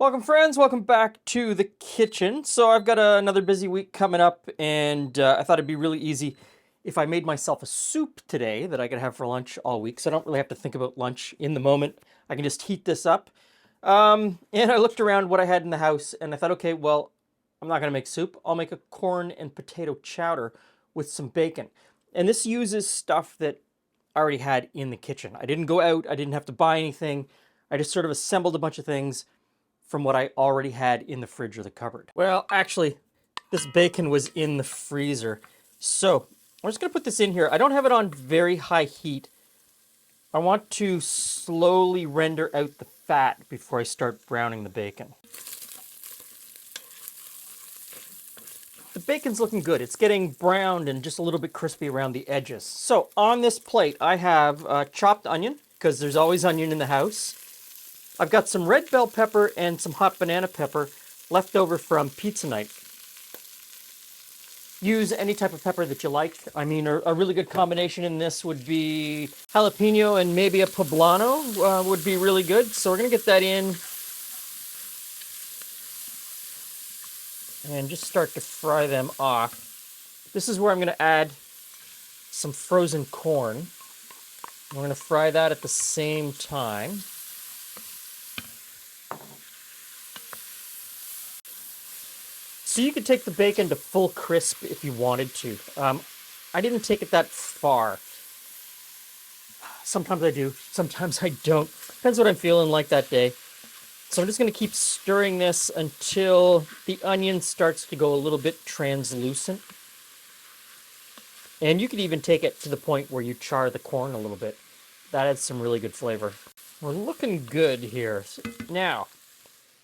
Welcome friends, welcome back to the kitchen. So I've got another busy week coming up, and I thought it'd be really easy if I made myself a soup today that I could have for lunch all week. So I don't really have to think about lunch in the moment. I can just heat this up. And I looked around what I had in the house and I thought, okay, well, I'm not gonna make soup. I'll make a corn and potato chowder with some bacon. And this uses stuff that I already had in the kitchen. I didn't go out, I didn't have to buy anything. I just sort of assembled a bunch of things from what I already had in the fridge or the cupboard. Well, actually, this bacon was in the freezer. So I'm just gonna put this in here. I don't have it on very high heat. I want to slowly render out the fat before I start browning the bacon. The bacon's looking good. It's getting browned and just a little bit crispy around the edges. So on this plate, I have chopped onion, because there's always onion in the house. I've got some red bell pepper and some hot banana pepper left over from pizza night. Use any type of pepper that you like. I mean, a really good combination in this would be jalapeno and maybe a poblano would be really good. So we're gonna get that in and just start to fry them off. This is where I'm gonna add some frozen corn. We're gonna fry that at the same time. So you could take the bacon to full crisp if you wanted to. I didn't take it that far. Sometimes I do, sometimes I don't. Depends what I'm feeling like that day. So I'm just gonna keep stirring this until the onion starts to go a little bit translucent. And you could even take it to the point where you char the corn a little bit. That adds some really good flavor. We're looking good here. Now,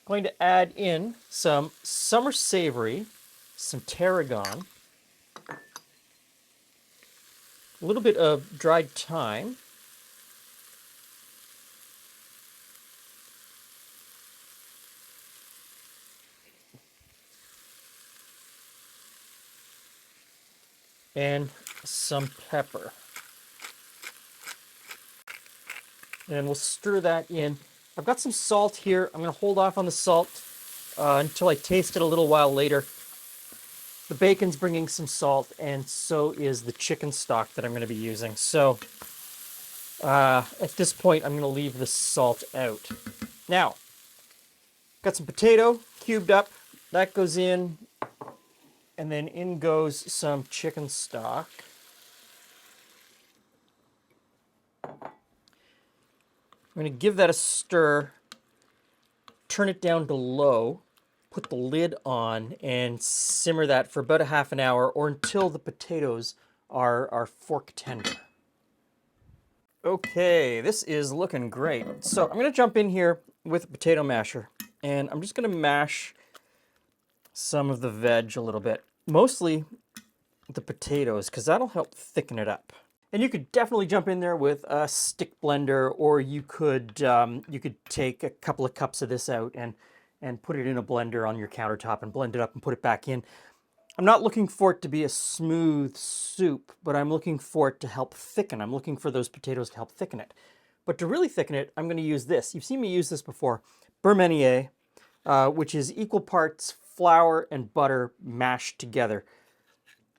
going to add in some summer savory, some tarragon, a little bit of dried thyme, and some pepper. And we'll stir that in. I've got some salt here. I'm going to hold off on the salt until I taste it a little while later. The bacon's bringing some salt, and so is the chicken stock that I'm going to be using. So at this point, I'm going to leave the salt out. Now, got some potato cubed up. That goes in, and then in goes some chicken stock. I'm going to give that a stir, turn it down to low, put the lid on, and simmer that for about a half an hour or until the potatoes are fork tender. Okay, this is looking great. So I'm going to jump in here with a potato masher, and I'm just going to mash some of the veg a little bit. Mostly the potatoes, because that'll help thicken it up. And you could definitely jump in there with a stick blender, or you could take a couple of cups of this out and put it in a blender on your countertop and blend it up and put it back in. I'm not looking for it to be a smooth soup, but I'm looking for it to help thicken. I'm looking for those potatoes to help thicken it. But to really thicken it, I'm going to use this. You've seen me use this before. Beurre manié, which is equal parts flour and butter mashed together.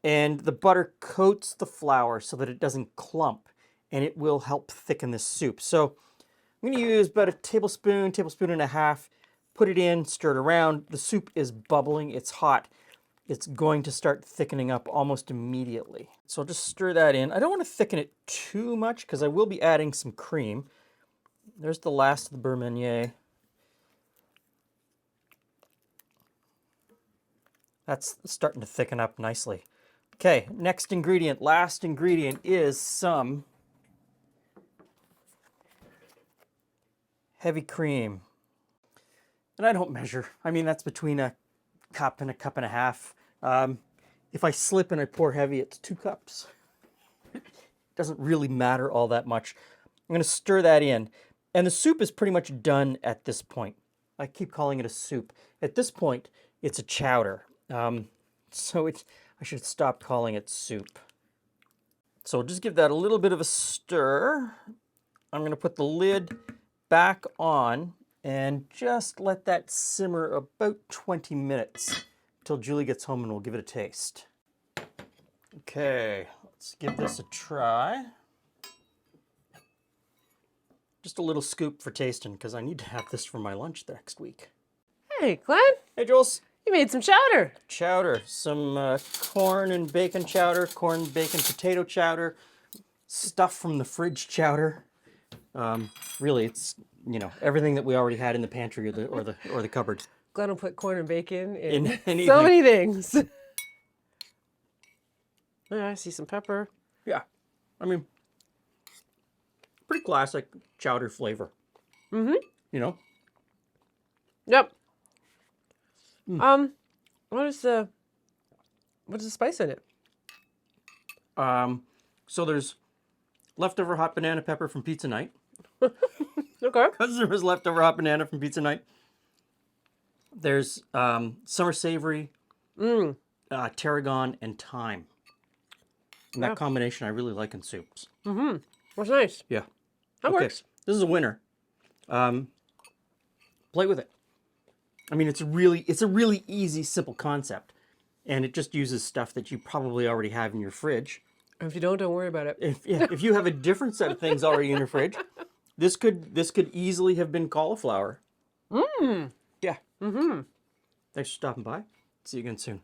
And the butter coats the flour so that it doesn't clump, and it will help thicken this soup. So I'm going to use about a tablespoon and a half, put it in, stir it around. The soup is bubbling, it's hot. It's going to start thickening up almost immediately. So I'll just stir that in. I don't want to thicken it too much because I will be adding some cream. There's the last of the beurre manié. That's starting to thicken up nicely. Okay, next ingredient, last ingredient is some heavy cream. And I don't measure. I mean, that's between a cup and a half. If I slip and I pour heavy, it's 2 cups. It doesn't really matter all that much. I'm going to stir that in. And the soup is pretty much done at this point. I keep calling it a soup. At this point, it's a chowder. I should stop calling it soup. So just give that a little bit of a stir. I'm going to put the lid back on And just let that simmer about 20 minutes till Julie gets home and we'll give it a taste. Okay, let's give this a try. Just a little scoop for tasting because I need to have this for my lunch the next week. Hey, Glenn, Hey, Jules. you made some chowder. Chowder, some corn and bacon chowder, corn, bacon, potato chowder, stuff from the fridge chowder. Really, it's, you know, everything that we already had in the pantry or the cupboard. Glenn will put corn and bacon in anything. so many things. Yeah, I see some pepper. Yeah, I mean, pretty classic chowder flavor. Mm-hmm. You know. Yep. What's the spice in it? So there's leftover hot banana pepper from pizza night. Okay. Because there was leftover hot banana from pizza night. There's summer savory, tarragon, and thyme. And that combination I really like in soups. Mm-hmm. That's nice. Yeah. That works. This is a winner. Play with it. I mean, it's a really easy, simple concept. And it just uses stuff that you probably already have in your fridge. If you don't worry about it. If you have a different set of things already in your fridge, this could easily have been cauliflower. Mmm. Yeah. Mm-hmm. Thanks for stopping by. See you again soon.